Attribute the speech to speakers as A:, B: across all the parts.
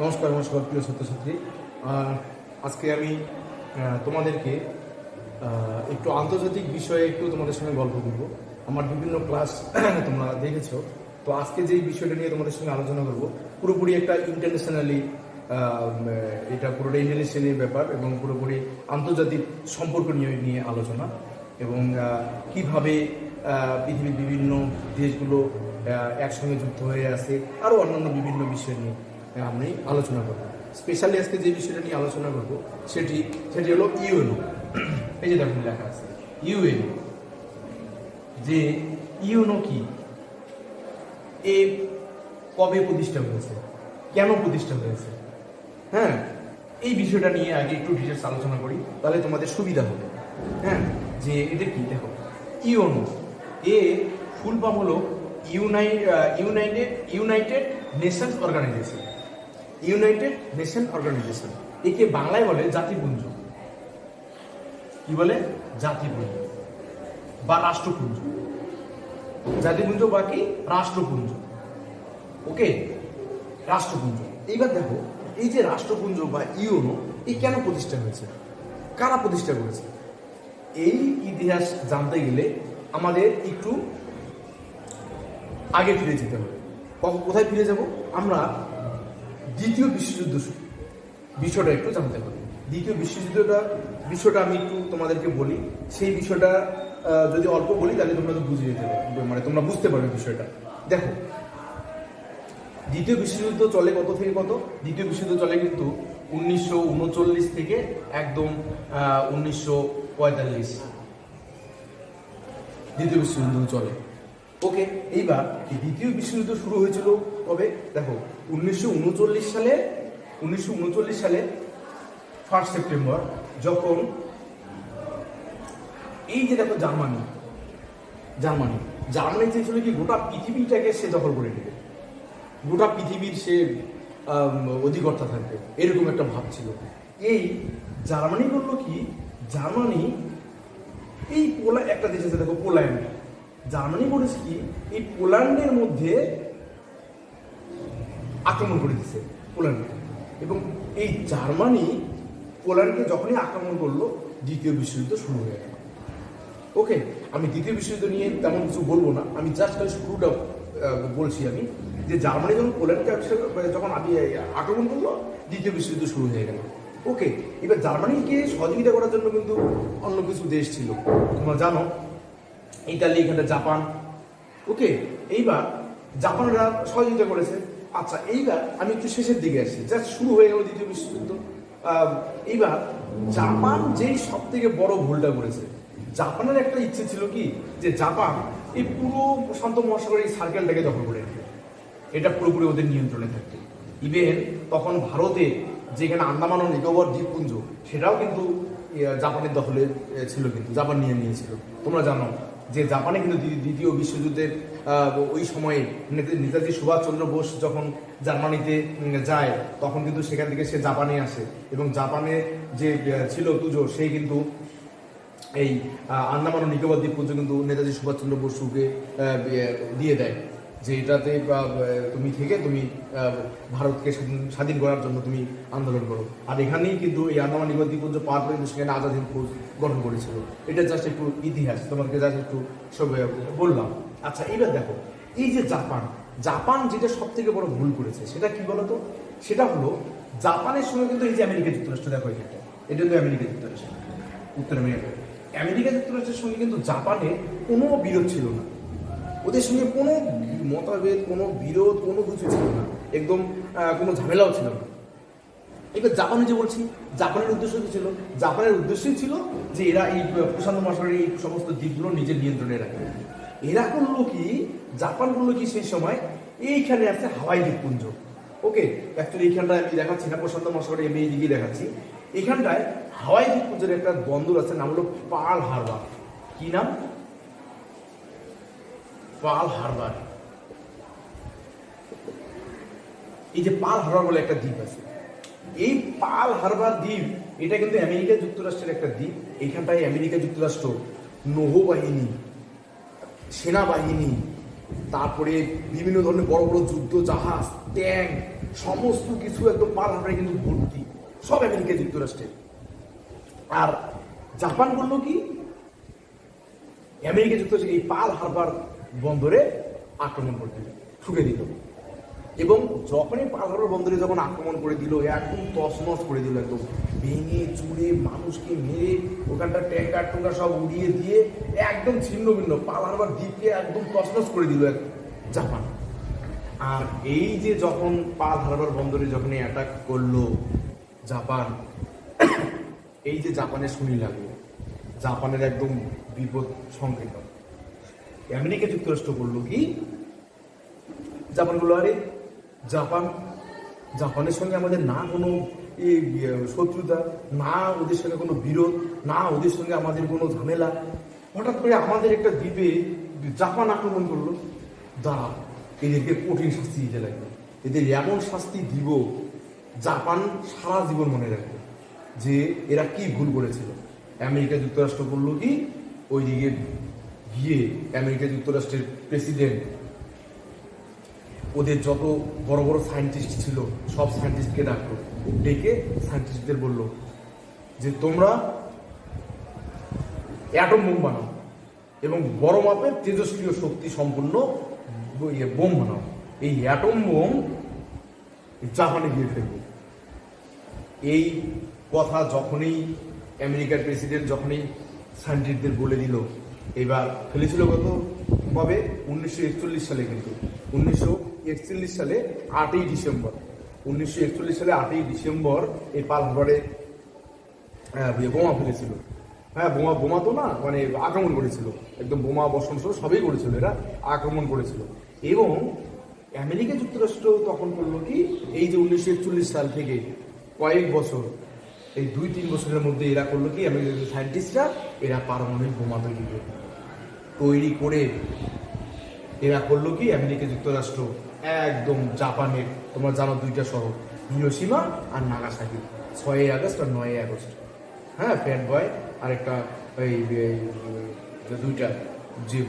A: নমস্কার প্রিয় ছাত্রছাত্রী। আজকে আমি তোমাদেরকে একটু আন্তর্জাতিক বিষয়ে তোমাদের সঙ্গে গল্প করব। আমার বিভিন্ন ক্লাস তোমরা দেখেছো, তো আজকে যেই বিষয়টা নিয়ে তোমাদের সঙ্গে আলোচনা করব পুরোপুরি একটা ইন্টারন্যাশনালি, এটা পুরোটা ইন্টারন্যাশনাল ব্যাপার এবং পুরোপুরি আন্তর্জাতিক সম্পর্ক নিয়ে আলোচনা, এবং কিভাবে পৃথিবীর বিভিন্ন দেশগুলো একসঙ্গে যুক্ত হয়ে আছে, আরও অন্যান্য বিভিন্ন বিষয় নিয়ে আমি আলোচনা করব। স্পেশালি আজকে যে বিষয়টা নিয়ে আলোচনা করব সেটি হলো ইউএনও। এই যে দেখুন লেখা আছে ইউএনও। যে ইউএনও কি, এ কবে প্রতিষ্ঠা হয়েছে, কেন প্রতিষ্ঠা হয়েছে, হ্যাঁ, এই বিষয়টা নিয়ে আগে একটু ডিটেলস আলোচনা করি, তাহলে তোমাদের সুবিধা হবে। হ্যাঁ, যে এটা কি, দেখো ইউএনও এ ফুল ফর্ম হলো United Nations Organization. United Nation Organization, একে বাংলায় বলে জাতিপুঞ্জ। কি বলে? জাতিপুঞ্জ বা রাষ্ট্রপুঞ্জ। জাতিপুঞ্জ বা কি রাষ্ট্রপুঞ্জ। ওকে, রাষ্ট্রপুঞ্জ। এইবার দেখো, এই যে রাষ্ট্রপুঞ্জ বা ইউএনও, এই কেন প্রতিষ্ঠা হয়েছে, কারা প্রতিষ্ঠা করেছে, এই ইতিহাস জানতে গেলে আমাদের একটু আগে ফিরে যেতে হবে। কোথায় ফিরে যাব? আমরা দ্বিতীয় বিশ্বযুদ্ধ বিষয়টা একটু জানতে হবে। দ্বিতীয় বিষয়টা আমি একটু তোমাদেরকে বলি। সেই বিষয়টা যদি অল্প বলি তাহলে তোমরা তো বুঝে যেতে পারবে, মানে তোমরা বুঝতে পারবে বিষয়টা। দেখো, দ্বিতীয় বিশ্বযুদ্ধ চলে কত থেকে কত? দ্বিতীয় বিশ্বযুদ্ধ চলে কিন্তু 1939 থেকে একদম 1945 দ্বিতীয় বিশ্বযুদ্ধ চলে। ওকে, এইবার দ্বিতীয় বিশ্বযুদ্ধ শুরু হয়েছিল কবে? দেখো 1939 সালে 1 সেপ্টেম্বর, যখন এই যে দেখো জার্মানি চেয়েছিল কি গোটা পৃথিবীটাকে সে দখল করে নেবে, গোটা পৃথিবীর সে অধিকর্তা থাকবে, এরকম একটা ভাব ছিল। এই জার্মানি করলো কি, জার্মানি এই একটা দেশ আছে দেখো পোল্যান্ড, জার্মানি করেছে কি এই পোল্যান্ডের মধ্যে আক্রমণ করে দিচ্ছে পোল্যান্ডে। এবং এই জার্মানি পোল্যান্ডকে যখনই আক্রমণ করলো, দ্বিতীয় বিশ্বযুদ্ধ শুরু হয়ে গেল। ওকে, আমি দ্বিতীয় বিশ্বযুদ্ধ নিয়ে তেমন কিছু বলবো না, আমি জাস্ট শুরুটা বলছি আমি, যে জার্মানি যখন পোল্যান্ডকে যখন আক্রমণ করলো, দ্বিতীয় বিশ্বযুদ্ধ শুরু হয়ে গেল। ওকে, এবার জার্মানিকে সহযোগিতা করার জন্য কিন্তু অন্য কিছু দেশ ছিল, তোমরা জানো, ইতালি, এখানটা জাপান। ওকে, এইবার জাপানরা সহযোগিতা করেছে। আচ্ছা, এইবার আমি একটু শেষের দিকে আসছি, জাস্ট শুরু হয়ে গেল দ্বিতীয় বিশ্বযুদ্ধ। এইবার জাপান যেই সব থেকে বড় ভুলটা করেছে, জাপানের একটা ইচ্ছে ছিল কি, যে জাপান এই পুরো প্রশান্ত মহাসাগরের এই সার্কেলটাকে দখল করে নেবে, এটা পুরোপুরি ওদের নিয়ন্ত্রণে থাকবে। ইভেন তখন ভারতে যেখানে আন্দামান ও নিকোবর দ্বীপপুঞ্জ, সেটাও কিন্তু জাপানের দখলে ছিল, কিন্তু জাপান নিয়ে নিয়েছিল। তোমরা জানো যে জাপানে কিন্তু দ্বিতীয় বিশ্বযুদ্ধের ওই সময়ে নেতাজি সুভাষচন্দ্র বোস যখন জার্মানিতে যায়, তখন কিন্তু সেখান থেকে সে জাপানে আসে, এবং জাপানে যে ছিল তুজো, সেই কিন্তু এই আন্দামান ও নিকোবর দ্বীপপুঞ্জ কিন্তু নেতাজি সুভাষচন্দ্র বসুকে দিয়ে দেয়, যে এটাতে তুমি থেকে তুমি ভারতকে স্বাধীন করার জন্য তুমি আন্দোলন করো। আর এখানেই কিন্তু এই আন্দামান নিকোবর দ্বীপপুঞ্জ পার করে কিন্তু সেখানে আজাদ হিন্দ ফৌজ গঠন করেছিল। এটা জাস্ট একটু ইতিহাস তোমাকে জাস্ট একটু সব বললাম। আচ্ছা, এইবার দেখো, এই যে জাপান যেটা সব থেকে বড় ভুল করেছে সেটা কি বলতো? সেটা হলো জাপানের সঙ্গে কিন্তু এই যে আমেরিকা যুক্তরাষ্ট্র, দেখো এটা হলো আমেরিকা যুক্তরাষ্ট্র, উত্তর আমেরিকা। আমেরিকা যুক্তরাষ্ট্রের সঙ্গে কিন্তু জাপানের কোনো বিরোধ ছিল না, ওদের সঙ্গে কোনো মতভেদ, কোনো বিরোধ, কোনো কিছু ছিল না, একদম কোনো ঝামেলাও ছিল না। এবার জাপানে যে বলছি, জাপানের উদ্দেশ্য কি ছিল? জাপানের উদ্দেশ্যই ছিল যে এরা এই প্রশান্ত মহাসাগরের এই সমস্ত দ্বীপগুলো নিজের নিয়ন্ত্রণে রাখবে। এরা করলো কি, জাপান করলো কি, সেই সময় এইখানে আছে হাওয়াই দ্বীপপুঞ্জ। ওকে, অ্যাকচুয়ালি এইখানটায় আমি দেখাচ্ছি না, প্রশান্ত মহাসাগরে আমি এই দিকে দেখাচ্ছি। এখানটায় হাওয়াই দ্বীপপুঞ্জের একটা বন্দর আছে, নাম হলো পার্ল হারবার। কি নাম? Pearl Harbor. এই যে পার্ল হারবার বলে একটা দ্বীপ আছে, এই পার্ল হারবার দ্বীপ, এটা কিন্তু আমেরিকা যুক্তরাষ্ট্রের একটা দ্বীপ। এইখানটায় আমেরিকা যুক্তরাষ্ট্র নৌবাহিনী, সেনাবাহিনী, তারপরে বিভিন্ন ধরনের বড় বড় যুদ্ধ জাহাজ, ট্যাঙ্ক, সমস্ত কিছু একদম পার্ল হারবারে কিন্তু ভর্তি, সব আমেরিকা যুক্তরাষ্ট্রের। আর জাপান বললো কি, আমেরিকা যুক্তরাষ্ট্রের এই পার্ল হারবার বন্দরে আক্রমণ করতে ঠুকে দিল। এবং যখনই পার্ল হারবার বন্দরে যখন আক্রমণ করে দিল, একদম তছনছ করে দিল, একদম ভেঙে চুড়ে মানুষকে মেরে ওখানটা ট্যাঙ্কার টুঙ্কার সব উড়িয়ে দিয়ে একদম ছিন্ন ভিন্ন পার্ল হারবার দ্বীপকে একদম তছনছ করে দিল জাপান। আর এই যে যখন পার্ল হারবার বন্দরে যখন অ্যাটাক করলো জাপান, এই যে জাপানের শুনি লাগলো, জাপানের একদম বিপদ সংকেত। আমেরিকা যুক্তরাষ্ট্র বললো কি, জাপান বললো আরে জাপানের সঙ্গে আমাদের না কোনো শত্রুতা, না ওদের সঙ্গে কোনো বিরোধ, না ওদের সঙ্গে আমাদের কোনো ঝামেলা, হঠাৎ করে আমাদের একটা দ্বীপে জাপান আক্রমণ করলো, দাঁড়া এদেরকে কঠিন শাস্তি দিতে লাগবে, এদের এমন শাস্তি দিব জাপান সারা জীবন মনে রাখবে যে এরা কি ভুল করেছিল। আমেরিকা যুক্তরাষ্ট্র বললো কি, ওইদিকে গিয়ে আমেরিকা যুক্তরাষ্ট্রের প্রেসিডেন্ট ওদের যত বড় বড় সায়েন্টিস্ট ছিল সব সায়েন্টিস্টকে ডাকলো, ডেকে সায়েন্টিস্টদের বললো যে তোমরা অ্যাটম বোম বানাও এবং বড় মাপের তেজস্ক্রিয় শক্তি সম্পন্ন বোম বানাও, এই অ্যাটম বোম জাপানে গিয়ে ফেলবে। এই কথা যখনই আমেরিকার প্রেসিডেন্ট যখনই সায়েন্টিস্টদের বলে দিল, এবার ফেলেছিল কবে 1941 সালে, কিন্তু 1941 সালে 8ই ডিসেম্বর, 1941 সালে 8ই ডিসেম্বর এই পার্ল হারবারে বোমা ফেলেছিল। হ্যাঁ, বোমা তো না, মানে আক্রমণ করেছিল, একদম বোমা বর্ষণ সবই করেছিল, এরা আক্রমণ করেছিল। এবং আমেরিকা যুক্তরাষ্ট্র তখন করলো কি, এই যে 1941 সাল থেকে কয়েক বছর, এই 2-3 বছরের মধ্যে এরা করলো কি, আমেরিকান সায়েন্টিস্টরা এরা পারমাণবিক বোমা তৈরি করে এরা করলো কি, আমেরিকা যুক্তরাষ্ট্র একদম জাপানের, তোমরা জানো 2টা শহর, হিরোশিমা আর নাগাসাকি, 6ই আগস্ট আর 9ই আগস্ট। হ্যাঁ, প্যাট বয় আর একটা এই 2টা যে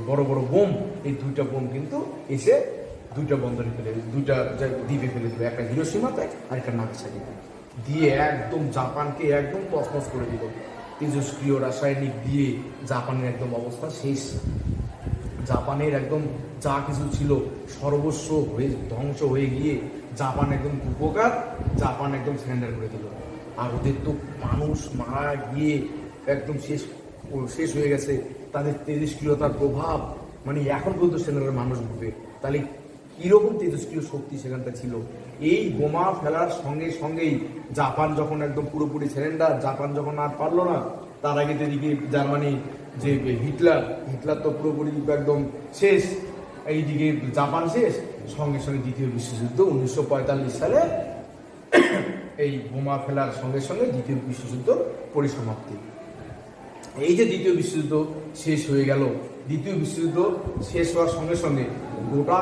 A: বড় বড় বোম, এই 2টা বোম কিন্তু এসে 2টা বন্দরে ফেলে, 2টা দ্বীপে ফেলে দিল, একটা হিরোশিমাতে আর একটা নাগাসাকিতে, দিয়ে একদম জাপানকে একদম তছনছ করে দিল। তেজস্ক্রিয় রাসায়নিক দিয়ে জাপানের একদম অবস্থা শেষ, জাপানের একদম যা কিছু ছিল সর্বস্ব হয়ে ধ্বংস হয়ে গিয়ে জাপান একদম উপকার, জাপান একদম সারেন্ডার করে দিল। আর ওদের তো মানুষ মারা গিয়ে একদম শেষ হয়ে গেছে, তাদের তেজস্ক্রিয়তার প্রভাব, মানে এখন পর্যন্ত সেখানকার মানুষ ভুগে, তাহলে কিরকম তেজস্ক্রিয় শক্তি সেখানটা ছিল। এই বোমা ফেলার সঙ্গে সঙ্গেই জাপান যখন একদম পুরোপুরি সারেন্ডার, জাপান যখন আর পারলো না, তার আগে এদিকে জার্মানি যে হিটলার তো পুরোপুরি একদম শেষ, এইদিকে জাপান শেষ, সঙ্গে সঙ্গে দ্বিতীয় বিশ্বযুদ্ধ 1945 সালে এই বোমা ফেলার সঙ্গে সঙ্গে দ্বিতীয় বিশ্বযুদ্ধ পরিসমাপ্তি। এই যে দ্বিতীয় বিশ্বযুদ্ধ শেষ হয়ে গেল, দ্বিতীয় বিশ্বযুদ্ধ শেষ হওয়ার সঙ্গে সঙ্গে গোটা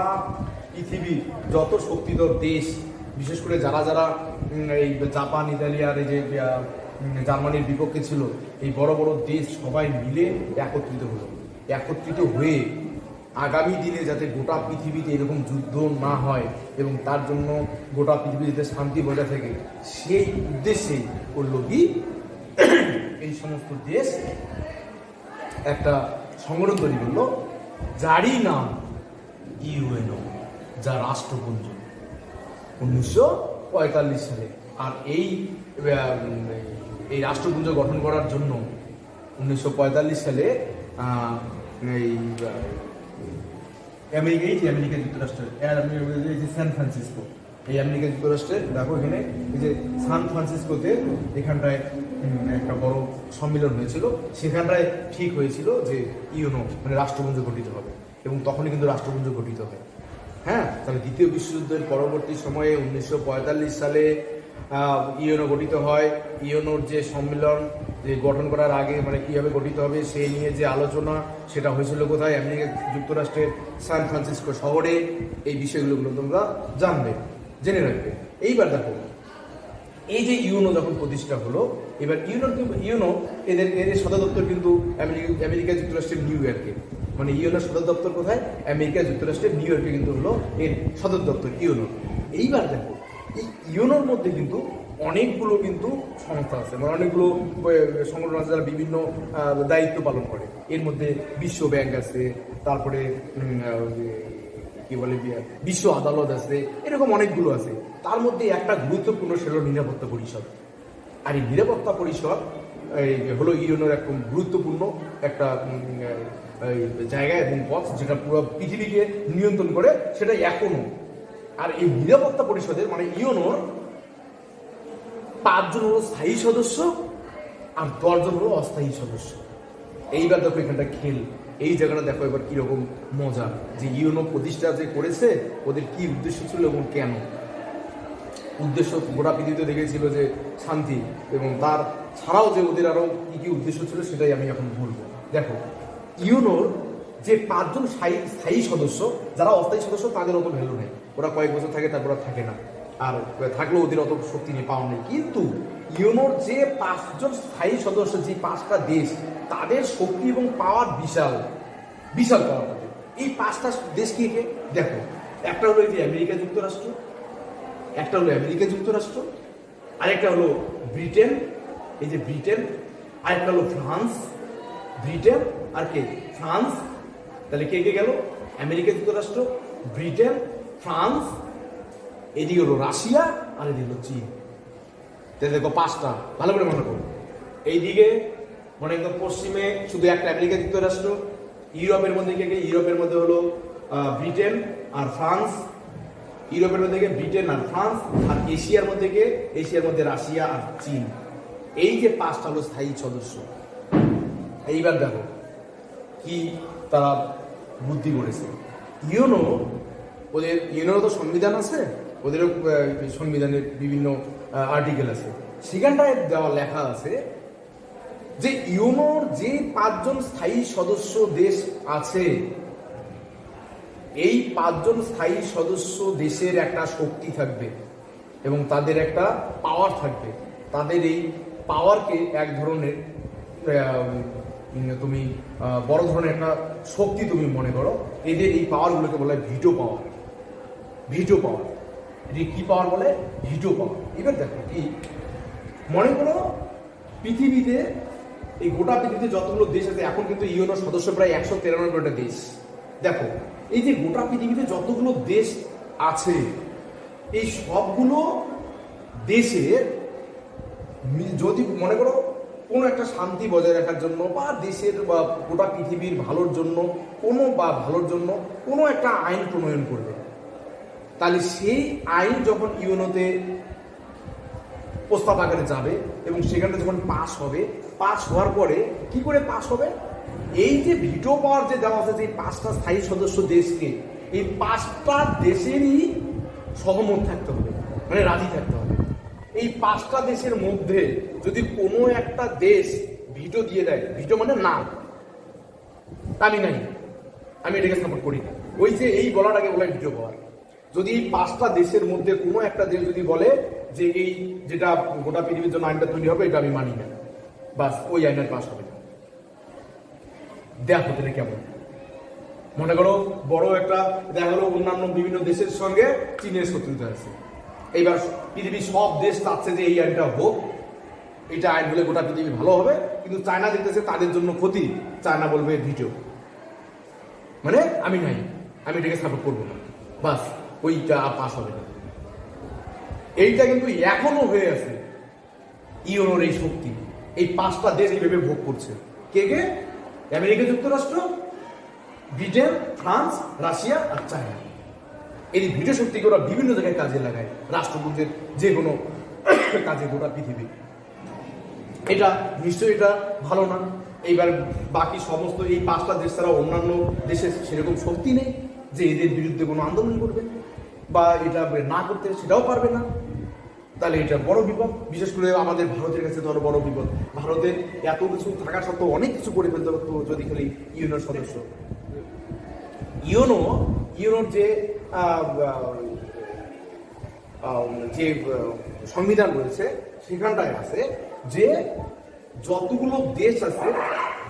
A: পৃথিবীর যত শক্তিধর দেশ, বিশেষ করে যারা যারা এই জাপান, ইতালি আর এই যে জার্মানির বিপক্ষে ছিল, এই বড় বড় দেশ সবাই মিলে একত্রিত হলো। একত্রিত হয়ে আগামী দিনে যাতে গোটা পৃথিবীতে এরকম যুদ্ধ না হয় এবং তার জন্য গোটা পৃথিবীতে শান্তি বজায় থাকে, সেই উদ্দেশ্যে করলো কি, এই সমস্ত দেশ একটা সংগঠন তৈরি করলো, যারই নাম ইউএনও, যা রাষ্ট্রপুঞ্জ, 1945 সালে। আর এই রাষ্ট্রপুঞ্জ গঠন করার জন্য 1945 সালে এই আমেরিকা যুক্তরাষ্ট্রের সান ফ্রান্সিসকো, এই আমেরিকা যুক্তরাষ্ট্রের দেখো এখানে এই যে সান ফ্রান্সিসকোতে এখানটায় একটা বড় সম্মেলন হয়েছিল, সেখানটায় ঠিক হয়েছিল যে ইউএনও মানে রাষ্ট্রপুঞ্জ গঠিত হবে, এবং তখনই কিন্তু রাষ্ট্রপুঞ্জ গঠিত হয়। হ্যাঁ, তাহলে দ্বিতীয় বিশ্বযুদ্ধের পরবর্তী সময়ে 1945 সালে ইউএনও গঠিত হয়। ইউএনওর যে সম্মেলন যে গঠন করার আগে মানে কীভাবে গঠিত হবে সেই নিয়ে যে আলোচনা, সেটা হয়েছিল কোথায়, আমেরিকা যুক্তরাষ্ট্রের সান ফ্রান্সিসকো শহরে। এই বিষয়গুলো তোমরা জানবে, জেনে রাখবে। এইবার দেখো, এই যে ইউএনও যখন প্রতিষ্ঠা হলো, এবার ইউএনও এদের সদর দপ্তর কিন্তু আমেরিকা যুক্তরাষ্ট্রের নিউ ইয়র্কে। মানে ইউএনওর সদর দপ্তর কোথায়? আমেরিকা যুক্তরাষ্ট্রের নিউ ইয়র্কে কিন্তু হলো এর সদর দপ্তর ইউএনও। এইবার দেখো এই ইউএনওর মধ্যে কিন্তু অনেকগুলো কিন্তু সংস্থা আছে, মানে অনেকগুলো সংগঠন আছে যারা বিভিন্ন দায়িত্ব পালন করে। এর মধ্যে বিশ্ব ব্যাংক আছে, তারপরে কি বলে বিশ্ব আদালত আছে, এরকম অনেকগুলো আছে। তার মধ্যে একটা গুরুত্বপূর্ণ সেটা নিরাপত্তা পরিষদ। আর এই নিরাপত্তা পরিষদ হলো ইউএনওর একদম গুরুত্বপূর্ণ একটা জায়গা এবং পথ, যেটা পুরো পৃথিবীকে নিয়ন্ত্রণ করে, সেটা এখনো। আর এই নিরাপত্তা পরিষদের মানে ইউএনওর 5 জন হলো স্থায়ী সদস্য আর 10 জন হলো অস্থায়ী সদস্য। এইবার দেখো এখানটা খেল, এই জায়গাটা দেখো এবার কিরকম মজা, যে ইউএনও প্রতিষ্ঠা যে করেছে ওদের কি উদ্দেশ্য ছিল এবং কেন। উদ্দেশ্য গোটা পৃথিবীতে দেখেছিল যে শান্তি, এবং তার ছাড়াও যে ওদের আরো কি কি উদ্দেশ্য ছিল সেটাই আমি এখন বলবো। দেখো ইউএনওর যে 5 জন স্থায়ী সদস্য, যারা অস্থায়ী সদস্য তাদের অত ভ্যালু নেই, ওরা কয়েক বছর থাকে তারপর থাকে না, আর থাকলেও ওদের অত শক্তি নিয়ে পাওয়া নেই। কিন্তু ইউএনওর যে 5 জন স্থায়ী সদস্য, যে 5টা দেশ, তাদের শক্তি এবং পাওয়ার বিশাল বিশাল পাওয়ার তাদের। এই 5টা দেশ কি কে দেখো, একটা হলো এই যে আমেরিকা যুক্তরাষ্ট্র, একটা হলো আমেরিকা যুক্তরাষ্ট্র, আরেকটা হলো ব্রিটেন, এই যে ব্রিটেন, আরেকটা হলো ফ্রান্স, ব্রিটেন আর কে ফ্রান্স। তাহলে কে কে গেল? আমেরিকা যুক্তরাষ্ট্র, ব্রিটেন, ফ্রান্স, এদিকে হলো রাশিয়া, আর এদিকে হলো চীন। দেখো 5টা, ভালো করে মনে করো। এইদিকে মনে একদম পশ্চিমে শুধু একটা আমেরিকা যুক্তরাষ্ট্র, ইউরোপের মধ্যে কে কে? ইউরোপের মধ্যে হলো ব্রিটেন আর ফ্রান্স, ইউরোপের মধ্যে কে ব্রিটেন আর ফ্রান্স, আর এশিয়ার মধ্যে কে? এশিয়ার মধ্যে রাশিয়া আর চীন। এই যে 5টা হলো স্থায়ী সদস্য। এইবার দেখো কি তারা বুদ্ধি করেছে। ইউএনও, ওদের ইউএনও তো সংবিধান আছে, ওদেরও সংবিধানের বিভিন্ন আর্টিকেল আছে, সেখানটায় দেওয়া লেখা আছে যে ইউএনওর যে 5 জন স্থায়ী সদস্য দেশ আছে, এই 5 জন স্থায়ী সদস্য দেশের একটা শক্তি থাকবে এবং তাদের একটা পাওয়ার থাকবে। তাদের এই পাওয়ারকে এক ধরনের তুমি বড় ধরনের একটা শক্তি তুমি মনে করো। এদের এই পাওয়ারগুলোকে বলা হয় ভিটো পাওয়ার। ভিটো পাওয়ার, এটি কি পাওয়ার বলে? ভিটো পাওয়ার। এবার দেখো কি মনে করো, পৃথিবীতে এই গোটা পৃথিবীতে যতগুলো দেশ আছে, এখন কিন্তু ইউএনও সদস্য প্রায় 193টা দেশ। দেখো এই যে গোটা পৃথিবীতে যতগুলো দেশ আছে, এই সবগুলো দেশের যদি মনে করো কোনো একটা শান্তি বজায় রাখার জন্য বা দেশের বা গোটা পৃথিবীর ভালোর জন্য কোনো একটা আইন প্রণয়ন করবে, তাহলে সেই আইন যখন ইউএনওতে প্রস্তাব আকারে যাবে এবং সেখানে যখন পাস হবে, পাস হওয়ার পরে কি করে পাস হবে? এই যে ভিটো পাওয়ার যে দেওয়া আছে, যে 5টা স্থায়ী সদস্য দেশকে, এই 5টা দেশেরই সহমত থাকতে হবে, মানে রাজি থাকতে হবে। এই 5টা দেশের মধ্যে যদি কোনো একটা দেশ ভিটো দিয়ে দেয়, ভিটো মানে না, আমি নাই, আমি এটাকে সাপোর্ট করি না, ওই যে এই বলাটাকে বলে ভিটো পাওয়ার। যদি এই 5টা দেশের মধ্যে কোনো একটা দেশ যদি বলে যে এই যেটা গোটা পৃথিবীর জন্য আইনটা তৈরি হবে এটা আমি মানি না, বাস ওই আইনের পাস হবে না। দেখো এটা কেমন, মনে করো বড় একটা দেখা গেলো অন্যান্য বিভিন্ন দেশের সঙ্গে চীনের শত্রুতা আছে, এইবার পৃথিবীর সব দেশ চাচ্ছে যে এই আইনটা হোক, এটা আইন হলে গোটা পৃথিবী ভালো হবে, কিন্তু চায়না দেখতেছে তাদের জন্য ক্ষতি, চায়না বলবে ভিটো, মানে আমি নাই, আমি এটাকে সাপোর্ট করবো না, বাস ওইটা পাস হবে না। এইটা কিন্তু এখনো হয়ে আছে ইউএনওর এই শক্তি, এই 5টা দেশ এইভাবে ভোগ করছে। কে কে? আমেরিকা যুক্তরাষ্ট্র, ব্রিটেন, ফ্রান্স, রাশিয়া আর চায়না। এই ভিটো শক্তিকে ওরা বিভিন্ন জায়গায় কাজে লাগায়, রাষ্ট্রপুঞ্জের যে কোনো কাজে গোটা পৃথিবী। এটা নিশ্চয়ই এটা ভালো না। এইবার বাকি সমস্ত এই 5টা দেশ ছাড়া অন্যান্য দেশের সেরকম শক্তি নেই যে এদের বিরুদ্ধে কোনো আন্দোলন করবে বা এটা না করতে, সেটাও পারবে না। তাহলে এটা বড় বিপদ, বিশেষ করে আমাদের ভারতের কাছে ধরো বড় বিপদ। ভারতের এত কিছু থাকা সত্ত্বেও অনেক কিছু করে ফেলতে পারতো যদি খালি ইউএনওর সদস্য। ইউএনওর যে সংবিধান রয়েছে সেখানটায় আছে যে যতগুলো দেশ আছে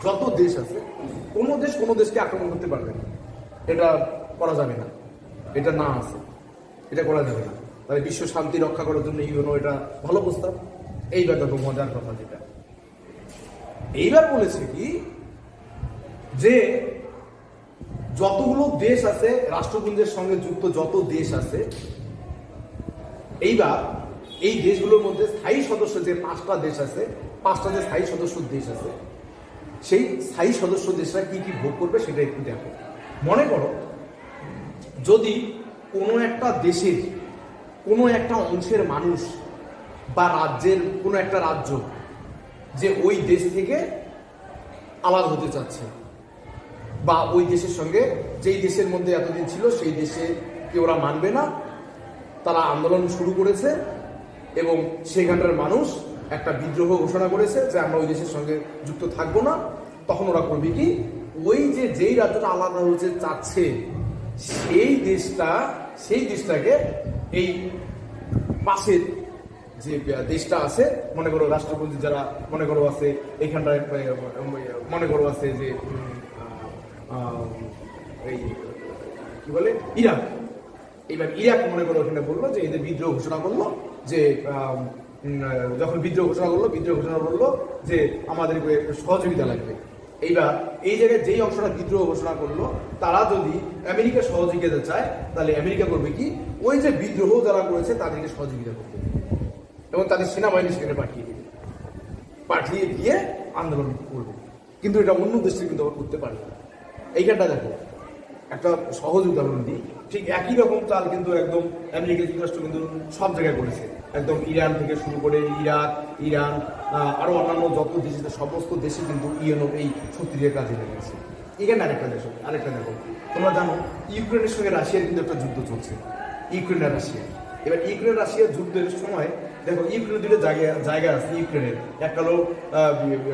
A: যত দেশ আছে কোনো দেশকে আক্রমণ করতে পারবে না, এটা করা যাবে না, এটা না আছে, এটা করা যাবে না। তাহলে বিশ্ব শান্তি রক্ষা করার জন্য ইউএনও এটা ভালো প্রস্তাব। এইবার দেখো মজার কথা যেটা এইবার বলেছে কি, যে যতগুলো দেশ আছে রাষ্ট্রপুঞ্জের সঙ্গে যুক্ত যত দেশ আছে, এইবার এই দেশগুলোর মধ্যে স্থায়ী সদস্য যে 5টা দেশ আছে, 5টা যে স্থায়ী সদস্য দেশ আছে, সেই স্থায়ী সদস্য দেশরা কি কি ভোগ করবে সেটা একটু দেখো। মনে করো যদি কোনো একটা দেশের কোনো একটা অংশের মানুষ বা রাজ্যের কোনো একটা রাজ্য যে ওই দেশ থেকে আলাদা হতে চাচ্ছে, বা ওই দেশের সঙ্গে যেই দেশের মধ্যে এতদিন ছিল সেই দেশে কে ওরা মানবে না, তারা আন্দোলন শুরু করেছে এবং সেখানকার মানুষ একটা বিদ্রোহ ঘোষণা করেছে যে আমরা ওই দেশের সঙ্গে যুক্ত থাকবো না, তখন ওরা করবে কি, ওই যে যেই রাজ্যটা আলাদা হতে চাচ্ছে সেই দেশটাকে এই পাশের যে দেশটা আছে, মনে করো রাষ্ট্রপুঞ্জ যারা মনে করো আছে এইখানটায়, মনে করো আছে যে এই কি বলে ইরাক, এবার ইরাক মনে করো ওখানে বললো যে এদের বিদ্রোহ ঘোষণা করলো, যে যখন বিদ্রোহ ঘোষণা করলো যে আমাদের সহযোগিতা লাগবে। এইবার এই জায়গায় যেই অংশটা বিদ্রোহ ঘোষণা করলো তারা যদি আমেরিকা সহযোগিতা চায়, তাহলে আমেরিকা করবে কি, ওই যে বিদ্রোহ যারা করেছে তাদেরকে সহযোগিতা করবে এবং তাদের সেনাবাহিনী সেখানে পাঠিয়ে দিয়ে আন্দোলন করবে। কিন্তু এটা অন্য দেশে কিন্তু আবার করতে পারে না। এইখানটা দেখো একটা সহজ উদাহরণ দিই, ঠিক একই রকম চাল কিন্তু একদম আমেরিকা যুক্তরাষ্ট্র কিন্তু সব জায়গায় করেছে, একদম ইরান থেকে শুরু করে ইরাক, ইরান, আরো অন্যান্য যত দেশ আছে সমস্ত দেশে কিন্তু ইউএনও এই শক্তির কাজে লেগেছে। এখানে আরেকটা দেখো, তোমরা জানো ইউক্রেনের সঙ্গে রাশিয়ার কিন্তু একটা যুদ্ধ চলছে, ইউক্রেন আর রাশিয়া। এবার ইউক্রেন রাশিয়ার যুদ্ধের সময় দেখো ইউক্রেনের দুটো জায়গা আছে ইউক্রেনের, একটা হলো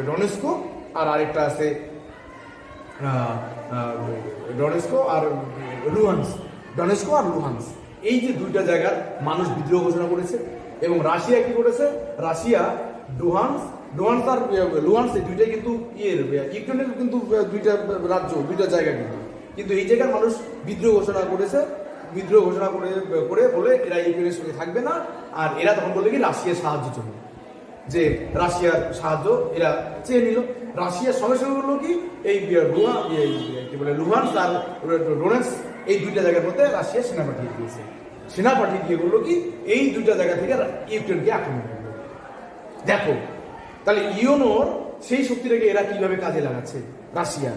A: ডনেস্কো আর আরেকটা আছে ডনেস্কো আর লুহান্স। এই যে দুইটা জায়গার মানুষ বিদ্রোহ ঘোষণা করেছে এবং রাশিয়া কি করেছে, রাশিয়া ডুহান্স আর লুহান্স এই দুইটাই কিন্তু ইউক্রেনের কিন্তু দুইটা রাজ্য, দুইটা জায়গা কিন্তু এই জায়গার মানুষ বিদ্রোহ ঘোষণা করে বলে এরা ইউক্রেনের সঙ্গে থাকবে না, আর এরা তখন বলবে কি রাশিয়ার সাহায্য জন্য, যে রাশিয়ার সাহায্য এরা চেয়ে নিল। রাশিয়ার সঙ্গে সঙ্গে বললো কি এই লুহান্স আর ডোনেটস এই দুইটা জায়গার মধ্যে রাশিয়া সেনা পাঠিয়ে দিয়ে বললো কি এই দুইটা জায়গা থেকে ইউক্রেনকে আক্রমণ করবে। দেখো তাহলে ইউএনওর সেই শক্তিটাকে এরা কিভাবে কাজে লাগাচ্ছে, রাশিয়া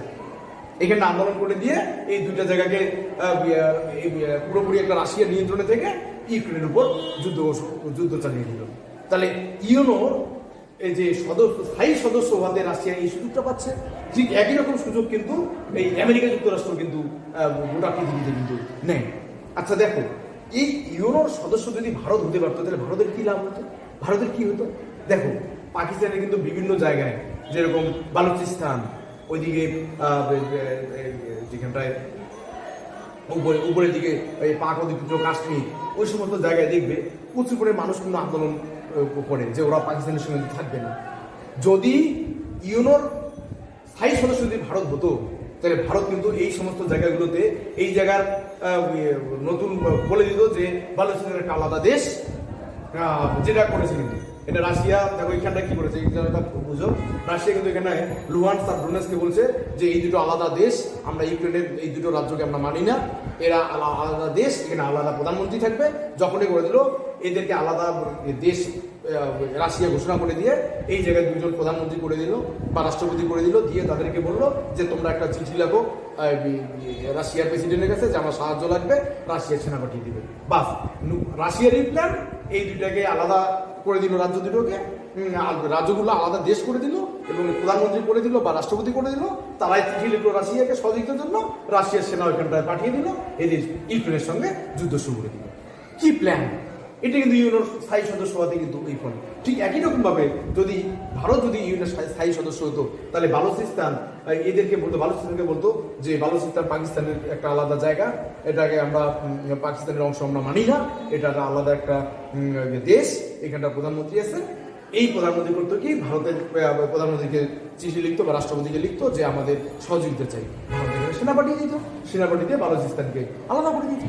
A: এখানে আন্দোলন করে দিয়ে এই দুইটা জায়গাকে পুরোপুরি একটা রাশিয়ার নিয়ন্ত্রণে থেকে ইউক্রেনের উপর যুদ্ধ চালিয়ে দিল। তাহলে ইউএনওর এই যে স্থায়ী সদস্য হওয়াতে রাশিয়া এই সুযোগটা পাচ্ছে, ঠিক একই রকম সুযোগ কিন্তু এই আমেরিকা যুক্তরাষ্ট্র কিন্তু গোটা পৃথিবীতে কিন্তু নেই। আচ্ছা দেখো এই ইউএনওর সদস্য যদি ভারত হতে পারতো তাহলে ভারতের কি লাভ হতো, ভারতের কি হতো? দেখো পাকিস্তানে কিন্তু বিভিন্ন জায়গায় যেরকম বালুচিস্তান, ওইদিকে যেখানটায় উপরের দিকে পাক অধিকৃত কাশ্মীর, ওই সমস্ত জায়গায় দেখবে প্রচুর করে মানুষ কিন্তু আন্দোলন করে যে ওরা পাকিস্তানের সঙ্গে থাকবে না। যদি ইউএনওর স্থায়ী সদস্য যদি ভারত হতো তাহলে ভারত কিন্তু এই সমস্ত জায়গাগুলোতে এই জায়গার নতুন বলে দিত যে বালুচিস্তানের একটা আলাদা দেশ, যেটা করেছে কিন্তু এটা রাশিয়া। দেখো এখানটা কি করেছে বুঝো, রাশিয়া কিন্তু এখানে লুহান্স আর ডোনেটসকে বলছে যে এই দুটো আলাদা দেশ, আমরা ইউক্রেনের এই দুটো রাজ্যকে আমরা মানি না, এরা আলাদা দেশ, এখানে আলাদা প্রধানমন্ত্রী থাকবে। যখনই করে দিল এদেরকে আলাদা দেশ রাশিয়া ঘোষণা করে দিয়ে এই জায়গায় দুজন প্রধানমন্ত্রী করে দিল বা রাষ্ট্রপতি করে দিল, দিয়ে তাদেরকে বললো যে তোমরা একটা চিঠি লেখো রাশিয়ার প্রেসিডেন্টের কাছে যে আমার সাহায্য লাগবে, রাশিয়ার সেনা পাঠিয়ে দিবে। বাস রাশিয়ারই প্ল্যান, এই দুইটাকে আলাদা করে দিল, রাজ্য দুটোকে রাজ্যগুলো আলাদা দেশ করে দিল এবং প্রধানমন্ত্রী করে দিল বা রাষ্ট্রপতি করে দিল, তারাই চিঠি লিখলো রাশিয়াকে সহযোগিতার জন্য, রাশিয়ার সেনা ওইখানটায় পাঠিয়ে দিল, এদের ইউক্রেনের সঙ্গে যুদ্ধ শুরু করে দিল। কি প্ল্যান! এটা কিন্তু ইউএনওর স্থায়ী সদস্য হতে কিন্তু এই ফলে ঠিক একই রকম ভাবে যদি ভারত যদি ইউএনের স্থায়ী সদস্য হতো তাহলে বালুচিস্তান বালুচিস্তানকে বলতো যে বালুচিস্তান পাকিস্তানের একটা আলাদা জায়গা, এটাকে আমরা পাকিস্তানের অংশ আমরা মানি না, এটা আলাদা একটা দেশ, এখানটা প্রধানমন্ত্রী আছে, এই প্রধানমন্ত্রী করতো কি, ভারতের প্রধানমন্ত্রীকে চিঠি লিখতো বা রাষ্ট্রপতিকে লিখতো যে আমাদের সহযোগিতা চাই, ভারত এখানে সেনা পাঠিয়ে দিত, সেনা পাঠিয়ে দিয়ে বালুচিস্তানকে আলাদা করে দিত।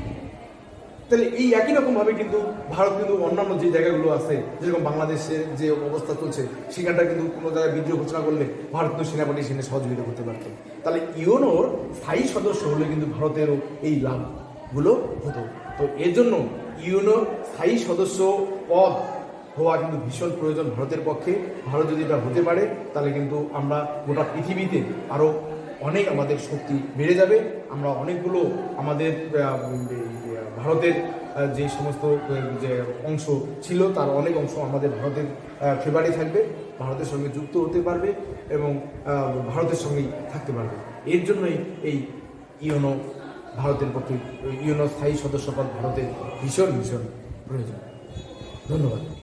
A: তাহলে এই একই রকম ভাবে কিন্তু ভারত কিন্তু অন্যান্য যে জায়গাগুলো আছে, যেরকম বাংলাদেশের যে অবস্থা চলছে, সেখানটা কিন্তু কোনো জায়গায় বিদ্রোহ ঘোষণা করলে ভারত কিন্তু সেনা পাঠিয়ে সেখানে সহযোগিতা করতে পারত। তাহলে ইউনোর স্থায়ী সদস্য হলে কিন্তু ভারতেরও এই লাভগুলো হতো। তো এর জন্য ইউনোর স্থায়ী সদস্য পদ হওয়া কিন্তু ভীষণ প্রয়োজন ভারতের পক্ষে। ভারত যদি এটা হতে পারে তাহলে কিন্তু আমরা গোটা পৃথিবীতে আরও অনেক আমাদের শক্তি বেড়ে যাবে। আমরা অনেকগুলো আমাদের ভারতের যে সমস্ত যে অংশ ছিল তার অনেক অংশ আমাদের ভারতের ফেভারে থাকবে, ভারতের সঙ্গে যুক্ত হতে পারবে এবং ভারতের সঙ্গেই থাকতে পারবে। এর জন্যই এই ইউনো ভারতের পক্ষে, ইউনো স্থায়ী সদস্যপদ ভারতের ভীষণ ভীষণ প্রয়োজন। ধন্যবাদ।